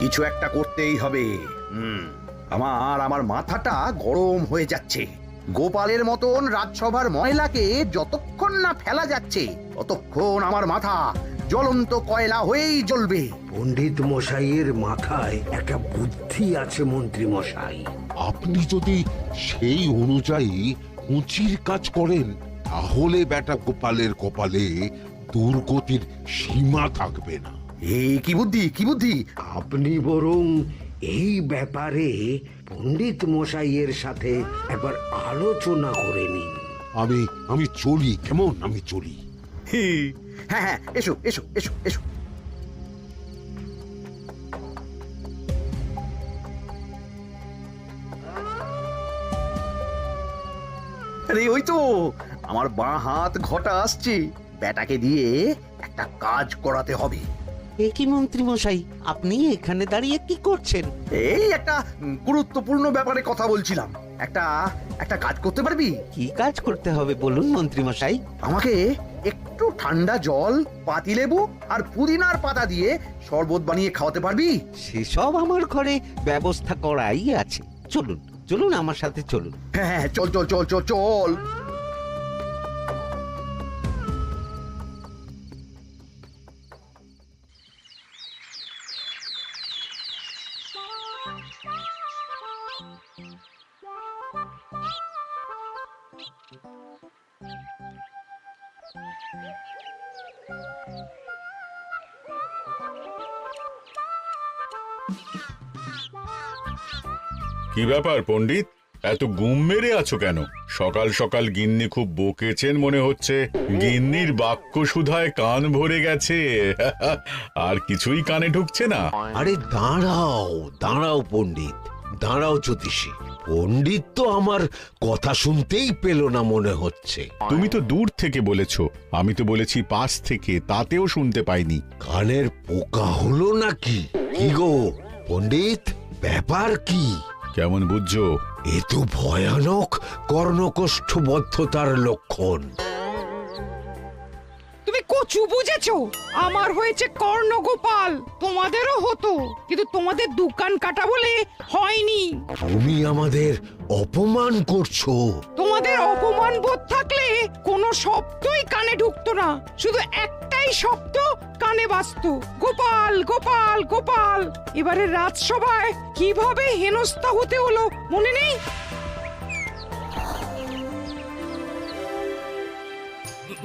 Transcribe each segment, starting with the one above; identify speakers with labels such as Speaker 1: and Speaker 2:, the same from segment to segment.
Speaker 1: কিছু একটা করতেই হবে। আমার মাথাটা গরম হয়ে যাচ্ছে। গোপালের মতন রাজসভার ময়লাকে যতক্ষণ না ফেলা যাচ্ছে ততক্ষণ আমার মাথা জ্বলন্ত কয়লা হয়েই জ্বলবে।
Speaker 2: পণ্ডিত মশাইয়ের মাথায় একটা বুদ্ধি আছে মন্ত্রী মশাই।
Speaker 3: আপনি যদি সেই অনুযায়ী উঁচির কাজ করেন তাহলে বেটা গোপালের কপালে দুর্গতির সীমা থাকবে না।
Speaker 1: এই কি বুদ্ধি, কি বুদ্ধি?
Speaker 2: আপনি বরং এই ব্যাপারে পণ্ডিত মশাইয়ের সাথে একবার আলোচনা করে নিন।
Speaker 3: আমি চলি, কেমন? আমি চলি।
Speaker 1: হ্যাঁ হ্যাঁ, এসো এসো এসো এসো। আরে ওই তো আমার বাঁ হাত ঘটা আসছে। বেটাকে দিয়ে একটা কাজ করাতে হবে।
Speaker 4: এ কি মন্ত্রী মশাই, আপনি এখানে দাঁড়িয়ে কি করছেন?
Speaker 1: এই একটা গুরুত্বপূর্ণ ব্যাপারে কথা বলছিলাম। একটা একটা কাজ করতে পারবি?
Speaker 4: কি কাজ করতে হবে বলুন মন্ত্রী মশাই।
Speaker 1: আমাকে একটু ঠান্ডা জল, পাতিলেবু আর পুদিনার পাতা দিয়ে শরবত বানিয়ে খাওয়াতে পারবি?
Speaker 4: সেসব আমার ঘরে ব্যবস্থা করাই আছে। চলুন চলুন, আমার সাথে চলুন।
Speaker 1: হ্যাঁ হ্যাঁ, চল চল চল চল চল।
Speaker 5: কি ব্যাপার পণ্ডিত, এত গুম মেরে আছো কেন? সকাল সকাল গিন্নি খুব বকেছেন মনে হচ্ছে। গিন্নির বাক্য সুধায় কান ভরে গেছে, আর কিছুই কানে ঢুকছে না।
Speaker 2: আরে দাঁড়াও দাঁড়াও পণ্ডিত, দাঁড়াও জ্যোতিষী। পণ্ডিত তো আমার কথা শুনতেই পেল না মনে হচ্ছে।
Speaker 5: তুমি তো দূর থেকে বলেছো, আমি তো বলেছি পাশ থেকে, তাতেও শুনতে পাইনি।
Speaker 2: কানের পোকা হলো নাকি? কি গো পণ্ডিত, ব্যাপার কি?
Speaker 5: কেমন বুঝছো?
Speaker 2: এ তো ভয়ানক কর্ণকোষ্ঠবদ্ধতার লক্ষণ।
Speaker 6: তুমি কচু বুঝেছো? আমার হয়েছে কর্ণগোপাল, তোমাদেরও হতো, কিন্তু তোমাদের দোকান কাটা বলে হয়নি।
Speaker 2: তুমি আমাদের অপমান করছো।
Speaker 6: তোমাদের অপমান বোধ থাকলে কোনো শব্দই কানে ঢুকতো না, শুধু একটাই শব্দ কানে বাজতো, গোপাল গোপাল গোপাল। এবারে রাজসভায় কিভাবে হেনস্থা হতে হলো মনে নেই?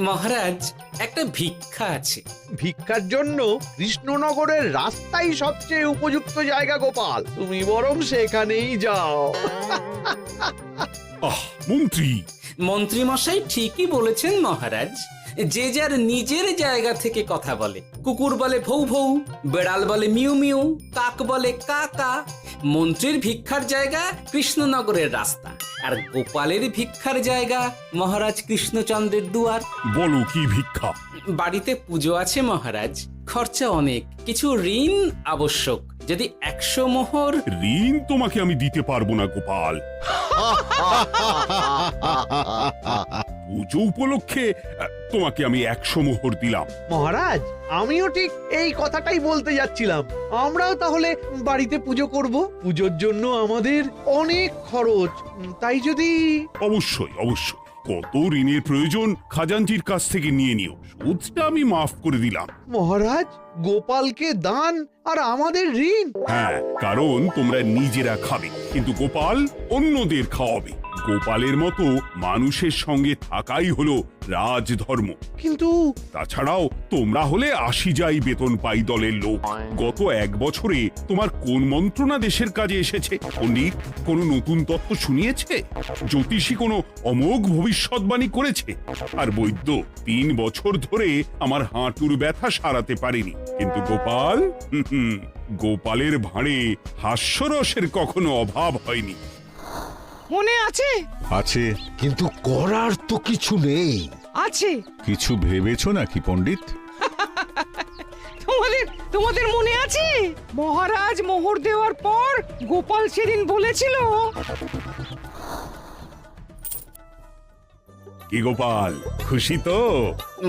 Speaker 7: মহারাজ, একটা ভিক্ষা আছে।
Speaker 8: ভিক্ষার জন্য কৃষ্ণনগরের রাস্তাই সবচেয়ে উপযুক্ত জায়গা গোপাল, তুমি বরং সেখানেই যাও।
Speaker 5: মন্ত্রী,
Speaker 7: মন্ত্রী মশাই ঠিকই বলেছেন মহারাজ। যে যার নিজের জায়গা থেকে কথা বলে। কুকুর বলে ভৌ ভৌ, বেড়াল বলে মিউ মিউ, কাক বলে কা কা। মন্ত্রীর ভিক্ষার জায়গা কৃষ্ণনগরের রাস্তা, আর গোপালের ভিক্ষার জায়গা মহারাজ কৃষ্ণচন্দ্রের দুয়ার।
Speaker 5: বলো কি ভিক্ষা?
Speaker 7: বাড়িতে পুজো আছে মহারাজ, খরচা অনেক, কিছু ঋণ আবশ্যক। যদি 100 মোহর।
Speaker 5: ঋণ তোমাকে আমি দিতে পারবো না গোপাল। পুজো উপলক্ষে তোমাকে আমি 100 মোহর দিলাম।
Speaker 8: মহারাজ, আমিও ঠিক এই কথাটাই বলতে যাচ্ছিলাম। আমরাও তাহলে বাড়িতে পুজো করব। পুজোর জন্য আমাদের অনেক খরচ, তাই যদি...
Speaker 5: অবশ্যই অবশ্যই, কত ঋণের প্রয়োজন খাজাঞ্চির কাছ থেকে নিয়ে নিও, সুদটা আমি মাফ করে দিলাম।
Speaker 8: মহারাজ, গোপালকে দান আর আমাদের ঋণ?
Speaker 5: হ্যাঁ, কারণ তোমরা নিজেরা খাবে, কিন্তু গোপাল অন্যদের খাওয়াবে। গোপালের মতো মানুষের সঙ্গে থাকাই হলো রাজধর্ম।
Speaker 8: কিন্তু
Speaker 5: তাছাড়াও তোমরা হলে 80 যাই বেতন পাই দলের লোক। গত 1 বছরে তোমার কোন মন্ত্রণা দেশের কাজে এসেছে? পণ্ডিত কোনো নতুন তত্ত্ব শুনিয়েছে? জ্যোতিষী কোনো অমোঘ ভবিষ্যৎবাণী করেছে? আর বৈদ্য 3 বছর ধরে আমার হাঁটুর ব্যথা সারাতে পারেনি। কিন্তু গোপাল, গোপালের ভাঁড়ে হাস্যরসের কখনো অভাব হয়নি।
Speaker 6: মনে আছে?
Speaker 5: আছে।
Speaker 2: কিন্তু করার তো কিছু নেই।
Speaker 6: আছে।
Speaker 5: কিছু ভেবেছো নাকি পণ্ডিত?
Speaker 6: তোমাদের মনে আছে মহারাজ মোহর দেওয়ার পর গোপাল সেদিন বলেছিল
Speaker 5: কি গোপাল, খুশি তো?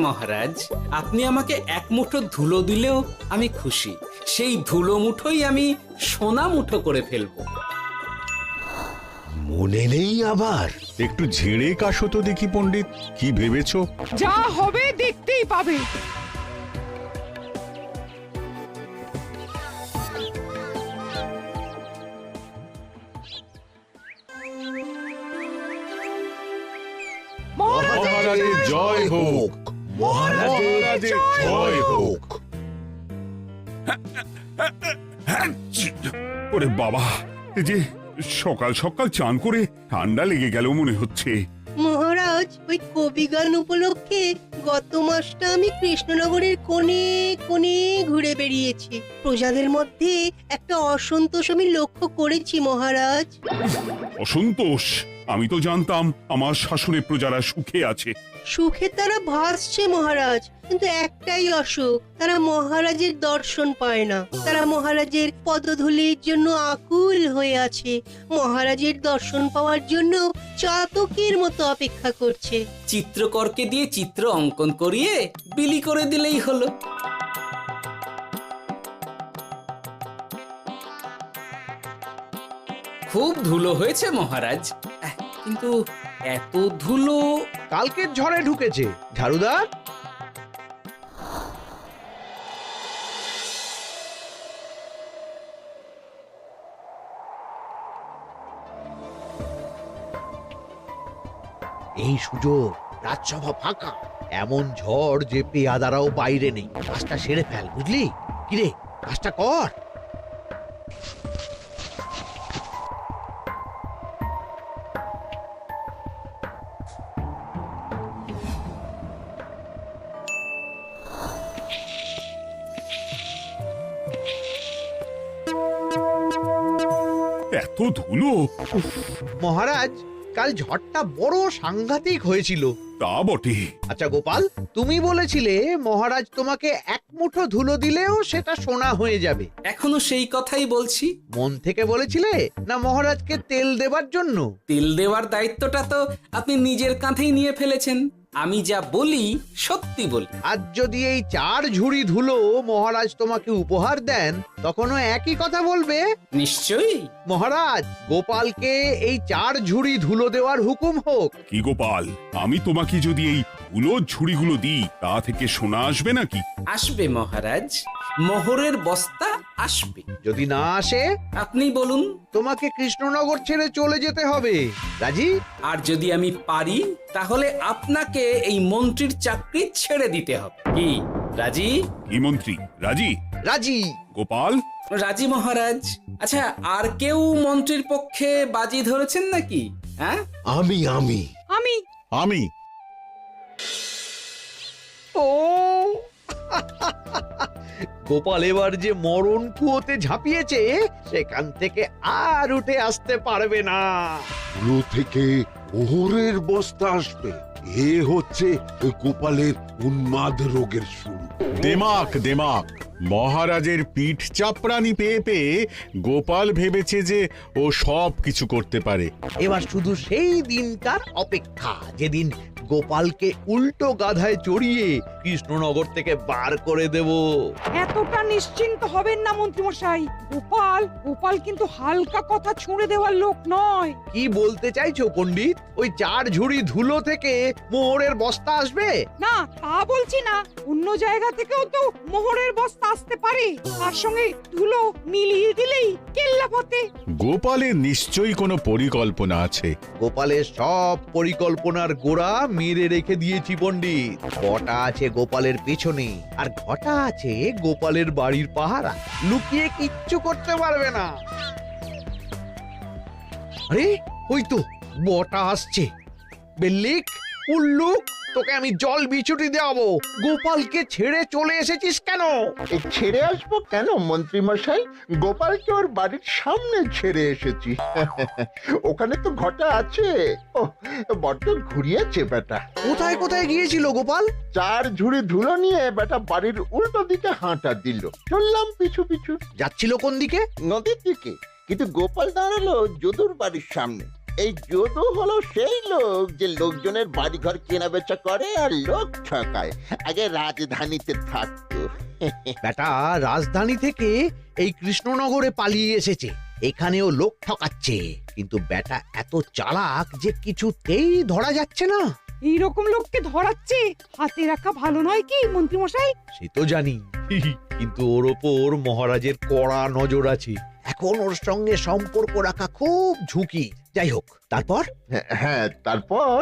Speaker 7: মহারাজ, আপনি আমাকে এক মুঠো ধুলো দিলেও আমি খুশি। সেই ধুলো মুঠোই আমি সোনা মুঠো করে ফেলবো।
Speaker 2: মনে নেই আবার?
Speaker 9: একটু ঝেড়ে কাশো তো দেখি পণ্ডিত, কি ভেবেছো?
Speaker 6: যা হবে দেখতেই পাবে।
Speaker 9: মহারাজের জয় হোক, মহারাজের জয় হোক।
Speaker 5: ওরে বাবা, এই যে সকাল সকাল চান করে ঠান্ডা লেগে গেল মনে হচ্ছে।
Speaker 10: মহারাজ, ওই কবি গান উপলক্ষে গত মাসটা আমি কৃষ্ণনগরের কোণে কোণে ঘুরে বেরিয়েছি। প্রজাদের মধ্যে একটা অসন্তোষ আমি লক্ষ্য করেছি মহারাজ।
Speaker 5: অসন্তোষ? আমি তো জানতাম আমার শাসনে প্রজারা সুখে আছে।
Speaker 10: সুখে তারা ভাসছে মহারাজ, কিন্তু একটাই অসুখ, তারা মহারাজের দর্শন পায় না। তারা মহারাজের পদধূলির জন্য আকুল হয়ে আছে, মহারাজের দর্শন পাওয়ার জন্য চাতকের মতো অপেক্ষা করছে।
Speaker 7: চিত্রকরকে দিয়ে চিত্র অঙ্কন করিয়ে বিলি করে দিলেই হলো। খুব ধুলো হয়েছে মহারাজ, কিন্তু এত ধুলো।
Speaker 8: কালকের ঝড়ে ঢুকেছে। ঝাড়ুদার, এই সুযোগ, রাজসভা ফাঁকা, এমন ঝড় যে পেয়াদারাও বাইরে নেই। কাজটা সেরে ফেল, বুঝলি? কিরে, কাজটা কর।
Speaker 5: এত ধুলো! উফ,
Speaker 8: মহারাজ, কাল ঝড়টা বড় সাংঘাতিক হয়েছিল।
Speaker 5: তা বটে।
Speaker 8: আচ্ছা গোপাল, তুমি বলেছিলে মহারাজ তোমাকে এক মুঠো ধুলো দিলেও সেটা সোনা হয়ে যাবে।
Speaker 7: এখনো সেই কথাই বলছি।
Speaker 8: মন থেকে বলেছিলে না মহারাজকে তেল দেবার জন্য?
Speaker 7: তেল দেওয়ার দায়িত্বটা তো আপনি নিজের কাঁধেই নিয়ে ফেলেছেন। আমি যা বলি সত্যি বলি।
Speaker 8: আজ যদি এই 4 ঝুড়ি ধুলো মহারাজ তোমাকে উপহার দেন, তখনও একই কথা বলবে?
Speaker 7: নিশ্চয়ই।
Speaker 8: মহারাজ, গোপালকে এই 4 ঝুড়ি ধুলো দেওয়ার হুকুম হোক।
Speaker 5: কি গোপাল, আমি তোমাকে যদি এই ধুলোর ঝুড়িগুলো দিই, তা থেকে সোনা আসবে নাকি?
Speaker 7: আসবে মহারাজ, মোহরের বস্তা আসবে।
Speaker 8: যদি না আসে,
Speaker 7: আপনি বলুন।
Speaker 8: তোমাকে কৃষ্ণনগর ছেড়ে চলে যেতে হবে। রাজি?
Speaker 7: আর যদি আমি পারি, তাহলে আপনাকে এই মন্ত্রীর চাকরি ছেড়ে দিতে হবে। কি রাজি?
Speaker 5: কি মন্ত্রী, রাজি?
Speaker 8: রাজি।
Speaker 5: গোপাল?
Speaker 7: রাজি মহারাজ। আচ্ছা, আর কেউ মন্ত্রীর পক্ষে বাজি ধরেছেন নাকি? হ্যাঁ,
Speaker 2: আমি আমি
Speaker 6: আমি
Speaker 9: আমি
Speaker 8: ও গোপাল এবার যে মরণ কুয়োতে ঝাঁপিয়েছে, সেখান থেকে আর উঠে আসতে পারবে না।
Speaker 3: পুরো থেকে মোহরের বস্তা আসবে, এ হচ্ছে গোপালের উন্মাদ রোগের শুরু।
Speaker 9: দেমাক দেমাক, মহারাজের পিঠ চাপড়ানি পেয়ে পেয়ে গোপাল ভেবেছে যে ও সব কিছু করতে পারে।
Speaker 8: এবার শুধু সেই দিনটার অপেক্ষা, যেদিন গোপালকে উল্টো গাধায় চড়িয়ে কৃষ্ণনগর থেকে বার করে দেব।
Speaker 6: এতটা নিশ্চিন্ত হবেন না মন্ত্রীমশাই। গোপাল গোপাল কিন্তু হালকা কথা ছুঁড়ে দেওয়ার লোক নয়।
Speaker 8: কি বলতে চাইছো পণ্ডিত? ওই 4 ঝুড়ি ধুলো থেকে মোহরের বস্তা আসবে?
Speaker 6: না, তা বলছি না। অন্য জায়গা থেকেও তো মোহরের বস্তা আসতে পারে। তার সঙ্গে ধুলো মিলিয়ে দিলেই কেল্লাফতে।
Speaker 9: গোপালের নিশ্চয়ই কোনো পরিকল্পনা আছে।
Speaker 8: গোপালের সব পরিকল্পনার গোড়া মেরে রেখে দিয়েছি পণ্ডিত। ঘটা আছে গোপালের পেছনে, আর ঘটা আছে গোপালের বাড়ির পাহারা। লুকিয়ে কিচ্ছু করতে পারবে না। আরে ওই তো বটা আসছে। বেল্লিক, উল্লুক, তোকে আমি জল বিছুটি দেওয়াবো। গোপালকে ছেড়ে চলে এসেছিস কেন?
Speaker 11: ছেড়ে আসবো কেন মন্ত্রী মশাই? গোপালকে ওর বাড়ির সামনে ছেড়ে এসেছি। ওখানে তো ঘটা আছে। ও বড্ড ঘুরিয়েছে বেটা।
Speaker 8: কোথায় কোথায় গিয়েছিল গোপাল?
Speaker 11: 4 ঝুড়ি ধুলো নিয়ে বেটা বাড়ির উল্টো দিকে হাঁটা দিল। চললাম পিছু পিছু।
Speaker 8: যাচ্ছিল কোন দিকে?
Speaker 11: নদীর দিকে, কিন্তু গোপাল দাঁড়ালো যদুর বাড়ির সামনে। এই যদু হলো সেই লোক যে লোকজনের বাড়িঘর কেনা বেচা করে আর লোক ঠকায়। আগে রাজধানীতে থাকতো।
Speaker 8: বেটা রাজধানী থেকে এই কৃষ্ণনগরে পালিয়ে এসেছে, এখানেও লোক ঠকাচ্ছে, কিন্তু বেটা এত চালাক যে কিছুতেই ধরা যাচ্ছে না।
Speaker 6: এইরকম লোককে ধরাচ্ছে হাতে রাখা ভালো নয় কি মন্ত্রী মশাই?
Speaker 8: সে তো জানি, কিন্তু ওর ওপর মহারাজের কড়া নজর আছে। এখন ওর সঙ্গে সম্পর্ক রাখা খুব ঝুঁকি। যাই হোক, তারপর
Speaker 11: হ্যাঁ, তারপর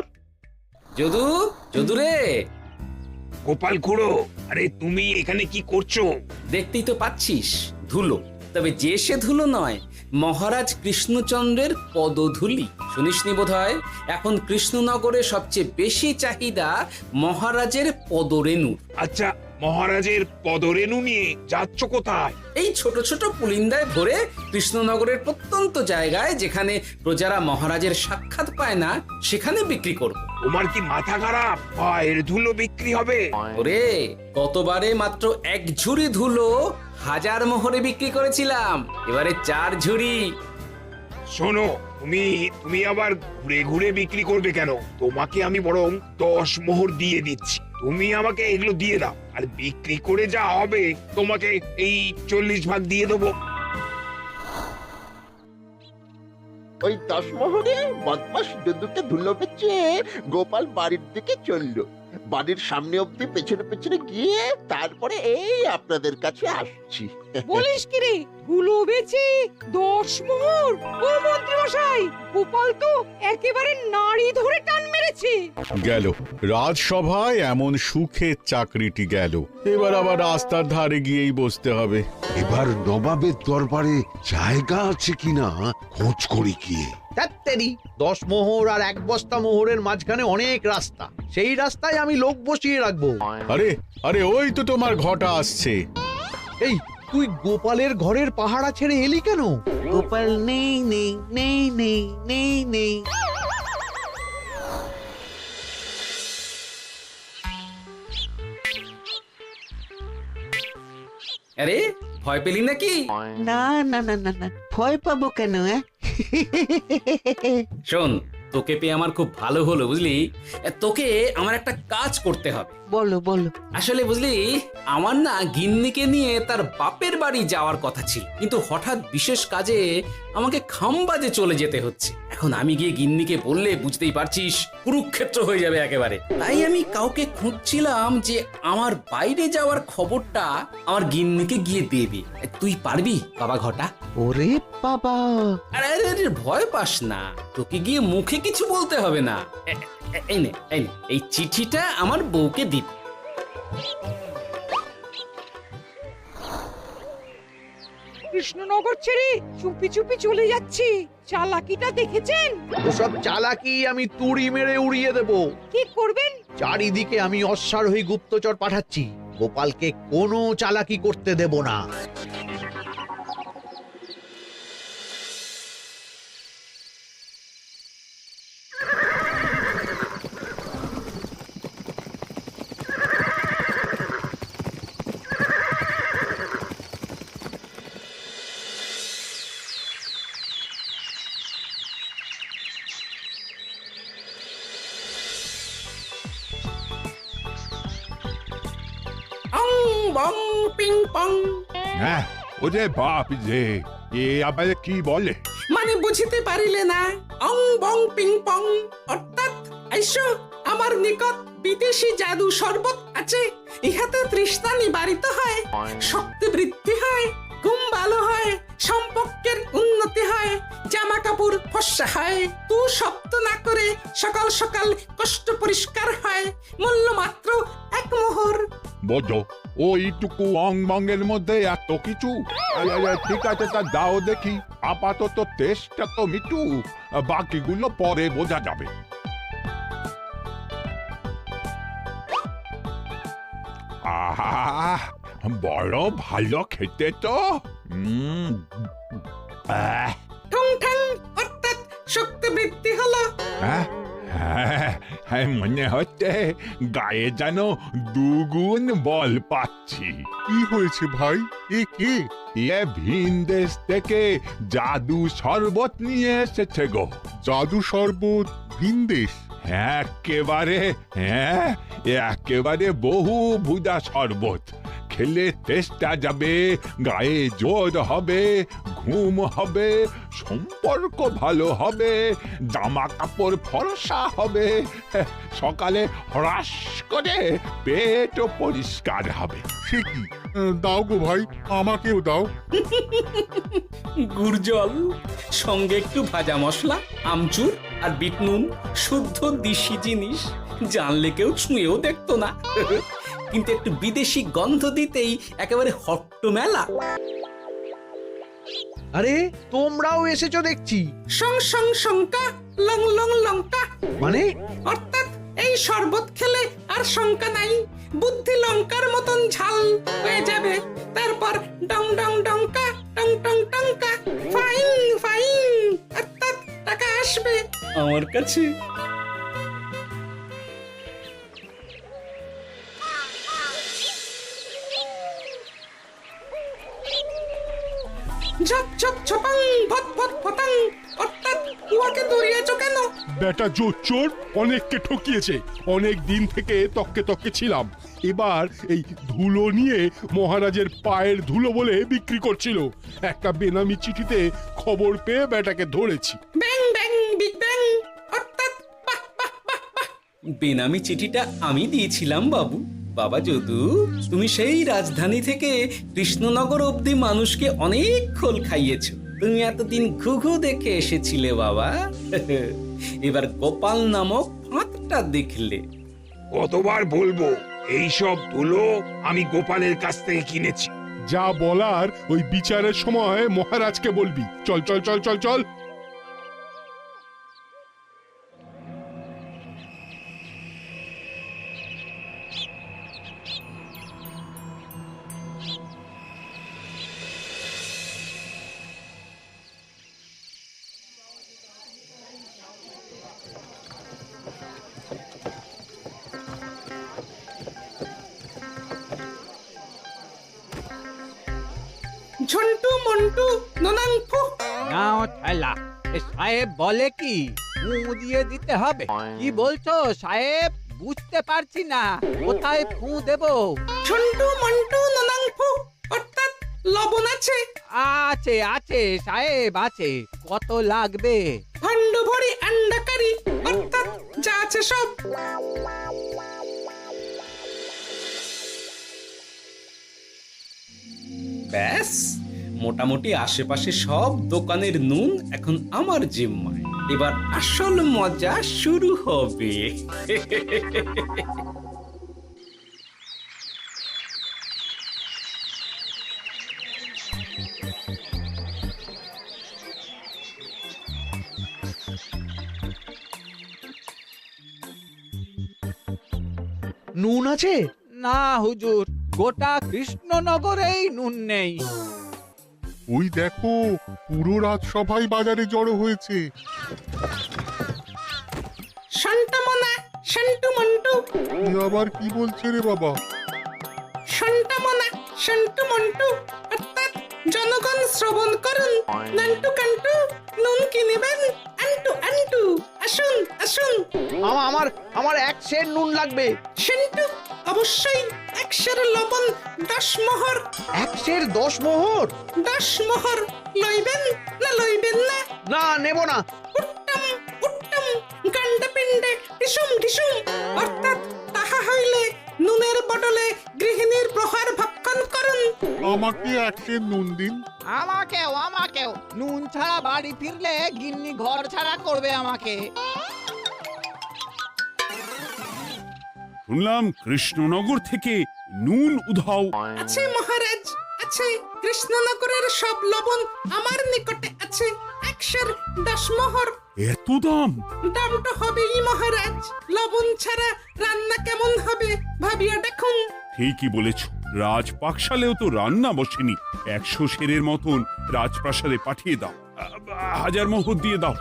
Speaker 7: যদু, যদু রে,
Speaker 2: গোপাল খুড়ো, আরে তুমি এখানে কি করছো?
Speaker 7: দেখতেই তো পাচ্ছিস ধুলো, তবে যে সে ধুলো নয়, মহারাজ কৃষ্ণচন্দ্রের পদধূলি। শুনিসনি বোধহয় এখন কৃষ্ণনগরে সবচেয়ে বেশি চাহিদা মহারাজের পদরেণুর।
Speaker 2: আচ্ছা, মহারাজের পদরেণু নিয়ে যাচ্ছ কোথায়?
Speaker 7: এই ছোট ছোট পুলিন্দায় ভরে কৃষ্ণনগরের প্রত্যন্ত জায়গায় যেখানে প্রজারা মহারাজের সাক্ষাৎ পায় না সেখানে বিক্রি করব।
Speaker 2: তোমার কি মাথা খারাপ? পায়ের ধুলো বিক্রি হবে?
Speaker 7: ওরে, গতবারে মাত্র 1 ঝুড়ি ধুলো 1000 মোহরে বিক্রি করেছিলাম, এবারে 4 ঝুড়ি।
Speaker 2: শোনো, তুমি আবার ঘুরে ঘুরে বিক্রি করবে কেন? তোমাকে আমি বরং 10 মোহর দিয়ে দিচ্ছি, তুমি আমাকে এগুলো দিয়ে দাও, আর বিক্রি করে যা হবে তোমাকে এই 40 ভাগ দিয়ে দেবো।
Speaker 11: ওই 10 মোহরে বদমাস যদুকে ধুলো বেচে গোপাল বাড়ির দিকে চললো। বাড়ির সামনে অব্দি পেছনে পেছনে গিয়ে তারপরে এই আপনাদের কাছে আসছি।
Speaker 6: বলিস কি রে, ধুলো বেচে 10 মোহর? ও মন্ত্রী মশাই, গোপাল তো একেবারে নাড়ি ধরে টান মেরেছে।
Speaker 9: গেল রাজসভায় এমন সুখের চাকরিটি গেল, এবার আবার রাস্তার ধারে গিয়েই বসতে হবে।
Speaker 3: এবার নবাবের দরবারে জায়গা আছে কিনা খোঁজ করি গিয়ে।
Speaker 8: ধ্যাত্তেরি, 10 মোহর আর 1 বস্তা মোহরের মাঝখানে অনেক রাস্তা, সেই রাস্তায় আমি লোক বসিয়ে রাখবো।
Speaker 9: আরে আরে, ওই তো তোমার ঘটা আসছে।
Speaker 8: এই, তুই গোপালের ঘরের পাহারা ছেড়ে এলি কেন?
Speaker 4: গোপাল নেই নেই নেই নেই নেই নেই।
Speaker 7: আরে, ভয় পেলি নাকি?
Speaker 4: না না না না না, ভয় পাবো কেন?
Speaker 7: শোন, তোকে পেয়ে আমার খুব ভালো হলো বুঝলি। তোকে আমার একটা কাজ করতে হবে।
Speaker 4: বলো বলো।
Speaker 7: আসলে বুঝলি, আমার না গিন্নিকে নিয়ে তার বাপের বাড়ি যাওয়ার কথা ছিল, কিন্তু হঠাৎ বিশেষ কাজে আমাকে খামবাজে চলে যেতে হচ্ছে। এখন আমি গিয়ে গিন্নিকে বললে বুঝতেই পারছিস কুরুক্ষেত্র হয়ে যাবে একেবারে। তাই আমি কাউকে খুঁজছিলাম যে আমার বাইরে যাওয়ার খবরটা আমার গিন্নিকে গিয়ে দেবে। তুই পারবি বাবা ঘটা?
Speaker 4: ওরে বাবা,
Speaker 7: আরে আরে আরে, ভয় পাস না, তোকে গিয়ে মুখে কিছু বলতে হবে না। এই নে, এই চিঠিটা আমার বউকে দিবি।
Speaker 6: কৃষ্ণনগর ছেড়ে চুপি চুপি চলে যাচ্ছি, চালাকিটা দেখেছেন?
Speaker 8: ওসব চালাকি আমি তুড়ি মেরে উড়িয়ে দেব।
Speaker 6: কি করবেন?
Speaker 8: চারিদিকে আমি অশ্বারোহী গুপ্তচর পাঠাচ্ছি, গোপালকে কোনো চালাকি করতে দেব না।
Speaker 7: অং বং পিং পং।
Speaker 9: হ্যাঁ, ওরে বাপ রে, এ আবার কি বলে?
Speaker 7: মানে বুঝিতে পারিলে না? অং বং পিং পং অর্থাৎ আইসো আমার নিকট বিদেশি জাদু শরবত আছে, ইহাতে তৃষ্ণা নিবারিত হয়, শক্তি বৃদ্ধি হয়, ঘুম ভালো হয়, সম্পর্কের উন্নতি হয়, জামা কাপড় ফর্সা হয়, তু শব্দ না করে সকাল সকাল কষ্ট পরিষ্কার হয়, মূল্য মাত্র 1 মোহর।
Speaker 9: বোঝো, ওইটুকু অং বঙ্গের মধ্যে এত কিছু? ঠিক আছে, তা দাও দেখি, আপাতত টেস্টটা তো মিটু, বাকিগুলো পরে বোঝা যাবে। আহা, বড় ভালো খেতে তো।
Speaker 7: ঠং ঠং অর্থাৎ শক্তি বৃদ্ধি হলো।
Speaker 9: হ্যাঁ, মনে হচ্ছে গায়ে যেন 2 গুণ বল পাচ্ছি। কি হয়েছে ভাই? এ কি? এ ভিন দেশ থেকে জাদু শরবত নিয়ে এসেছে গো। জাদু শরবত ভিনদেশ। একেবারে, হ্যাঁ, একেবারে বহু ভুজা শরবত। খেলে তেষ্টা যাবে, গায়ে জোর হবে, ঘুম হবে, সম্পর্ক ভালো হবে, জামা কাপড় ফর্সা হবে, সকালে হ্রাস করে পেটও পরিষ্কার হবে।
Speaker 12: সে কি? দাও গো ভাই, আমাকেও দাও।
Speaker 7: গুড় জল, সঙ্গে একটু ভাজা মশলা, আমচুর আর বিট নুন, শুদ্ধ দেশি জিনিস। জানলে কেউ ছুঁয়েও দেখতো না, কিন্তু একটু বিদেশি গন্ধ দিতেই একেবারে হট্টমেলা।
Speaker 8: আরে তোমরাও এসেছো দেখছি।
Speaker 6: সং সং শঙ্কা, লং লং লঙ্কা।
Speaker 8: মানে
Speaker 6: অর্থাৎ এই শরবত খেলে আর শঙ্কা নাই, বুদ্ধি লঙ্কার মতন ঝাল হয়ে যাবে। তারপর ডং ডং ডঙ্কা, টং টং টঙ্কা, ফাইন ফাইন, অর্থাৎ টাকা আসবে
Speaker 7: আমার কাছে।
Speaker 6: ঝপ ঝপ ছপাং, ভট ভট ফটাং। অর্থাৎ উহাকে দৌড়িয়েছ কেন?
Speaker 12: বেটা জোচ্চোর অনেককে ঠকিয়েছে। অনেক দিন থেকে তককে তককে ছিলাম। এবার এই ধুলো নিয়ে মহারাজের পায়ের ধুলো বলে বিক্রি করছিল। একটা বেনামি চিঠিতে খবর পেয়ে বেটাকে ধরেছি।
Speaker 6: ব্যাং ব্যাং বিগ ব্যাং। অর্থাৎ বাহ বাহ বাহ বাহ।
Speaker 7: বেনামি চিঠিটা আমি দিয়েছিলাম বাবু। বাবা যদু, তুমি সেই রাজধানী থেকে কৃষ্ণনগর অবধি মানুষকে অনেক খোল খাইয়েছ। তুমি এতদিন ঘুঘু দেখে এসেছিলে বাবা, এবার গোপাল নামক ফাঁদটা দেখলে।
Speaker 2: কতবার বলবো, এইসব ধুলো আমি গোপালের কাছ থেকে কিনেছি।
Speaker 12: যা বলার ওই বিচারের সময় মহারাজকে বলবি। চল চল চল চল চল।
Speaker 6: ঝন্টু মন্টু ননাংফু।
Speaker 13: নাও ঠেলা। সাহেব বলে কি ফু দিয়ে দিতে হবে? কি বলছো সাহেব? বুঝতে পারছি না, কোথায় ফু দেব?
Speaker 6: ঝন্টু মন্টু ননাংফু। অর্থাৎ লবণ আছে?
Speaker 13: আছে আছে সাহেব আছে। কত লাগবে?
Speaker 6: ভান্ড ভরি আন্ডাকারি। অর্থাৎ যা আছে সব।
Speaker 7: ব্যাস, মোটামুটি আশেপাশে সব দোকানের নুন এখন আমার জিম্মায়। এবার আসল মজা শুরু হবে।
Speaker 8: নুন আছে?
Speaker 13: না হুজুর, গোটা কৃষ্ণনগরেই নুন নেই।
Speaker 12: ওই দেখো, পুরো রাজসভাই বাজারে জড়ো হয়েছে।
Speaker 6: শান্তামনা, শান্টু মন্টু।
Speaker 12: এ আবার কি বলছে রে বাবা?
Speaker 6: শান্তামনা, শান্টু মন্টু। অর্থাৎ জনগণ শ্রবণ করুন। নান্টু কান্টু, নুন কিনেবেন? আন্টু আন্টু, আসুন আসুন।
Speaker 8: আমার আমার এক সের নুন লাগবে।
Speaker 6: শান্টু, অবশ্যই 1 সের লবণ 10 মোহর।
Speaker 8: 1 সের 10 মোহর?
Speaker 6: 10 মোহর লইবেন না লইবেন না?
Speaker 8: না, নেব না।
Speaker 6: উত্তম উত্তম, গান্ডা পিণ্ডে ঢিসুম ঢিসুম। অর্থাৎ তাহা হইলে নুনের বদলে গৃহিণীর প্রহার ভক্ষণ করুন।
Speaker 12: আমাকে 1 সের নুন দিন।
Speaker 13: আমাকেও আমাকেও। নুন ছাড়া বাড়ি ফিরলে গিন্নি ঘর ছাড়া করবে আমাকে।
Speaker 5: শুনলাম কৃষ্ণনগর থেকে নুন উধাও।
Speaker 6: আছে মহারাজ, আছে। কৃষ্ণনগরের সব লবণ আমার নিকটে আছে। 1 সের 10 মোহর।
Speaker 5: এত দাম?
Speaker 6: দাম তো হবেই মহারাজ। লবণ ছাড়া রান্না কেমন হবে ভাবিয়া দেখুন।
Speaker 5: ঠিকই বলেছ, রাজপাকশালেও তো রান্না বসেনি। 100 সেরের মতন রাজপ্রাসাদে পাঠিয়ে দাও। 1000 মোহর দিয়ে দাও।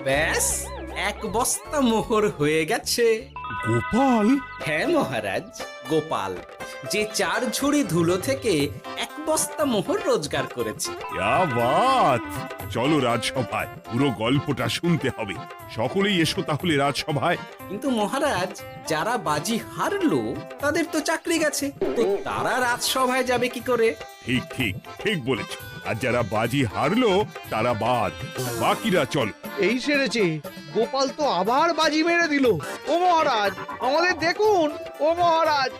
Speaker 7: ব্যাস, 1 বস্তা মোহর হয়ে গেছে।
Speaker 5: গোপাল?
Speaker 7: হ্যাঁ মহারাজ, গোপাল। যে 4 ঝুড়ি ধুলো থেকে 1 বস্তা মোহর রোজগার করেছে।
Speaker 5: ইয়া বাত! চলো রাজসভায়, পুরো গল্পটা শুনতে হবে। সকলেই এসো তাহলে রাজসভায়।
Speaker 7: কিন্তু মহারাজ, যারা বাজি হারলো তাদের তো চাকরি গেছে, তো তারা রাজসভায় যাবে কি করে?
Speaker 5: ঠিক ঠিক ঠিক বলেছ। আর যারা বাজি হারলো তারা বাদ, বাকিরা চল।
Speaker 8: এই সেরেছে, গোপাল তো আবার বাজি মেরে দিল। ও মহারাজ, আমাদের দেখুন। ও মহারাজ,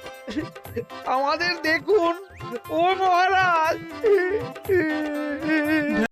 Speaker 8: আমাদের দেখুন। ও মহারাজ।